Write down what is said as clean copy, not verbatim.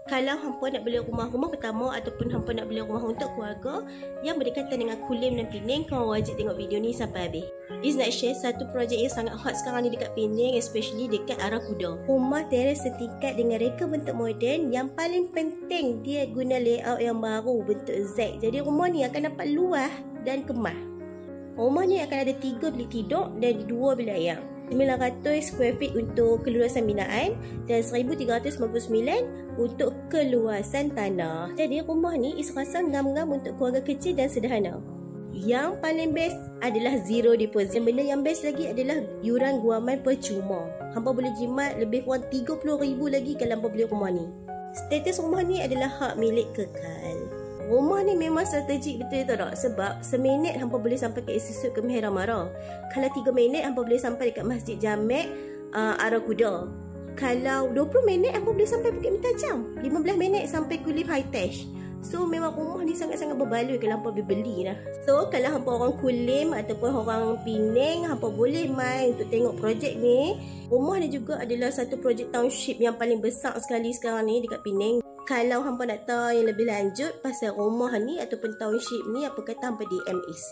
Kalau hampa nak beli rumah pertama ataupun hampa nak beli rumah untuk keluarga yang berdekatan dengan Kulim dan Pening, kau wajib tengok video ni sampai habis. Is nak share satu projek yang sangat hot sekarang ni dekat Pening, especially dekat arah Kuda. Rumah teres setingkat dengan reka bentuk moden. Yang paling penting dia guna layout yang baru, bentuk Z. Jadi rumah ni akan dapat luas dan kemah. Rumah ni akan ada 3 bilik tidur dan 2 bilik air. 900 square feet untuk keluasan binaan dan 1399 untuk keluasan tanah. Jadi rumah ni rasa ngam-ngam untuk keluarga kecil dan sederhana. Yang paling best adalah zero deposit. Benda yang best lagi adalah yuran guaman percuma. Hampa boleh jimat lebih kurang 30,000 lagi kalau hampa beli rumah ni. Status rumah ni adalah hak milik kekal. Rumah ni memang strategik betul tak? Sebab seminit hampa boleh sampai ke Institut Kemahiran Mara. Kalau 3 minit hampa boleh sampai dekat Masjid Jamek arah Kuda. Kalau 20 minit hampa boleh sampai Bukit Mentajam. 15 minit sampai Kulim High Tech. So memang rumah ni sangat-sangat berbaloi kalau hampa beli dah. So kalau hampa orang Kulim ataupun orang Pening, hampa boleh main untuk tengok projek ni. Rumah ni juga adalah satu projek township yang paling besar sekali sekarang ni dekat Pening. Kalau hampa nak tahu yang lebih lanjut pasal rumah ni ataupun township ni, apa kata hampa DM Is.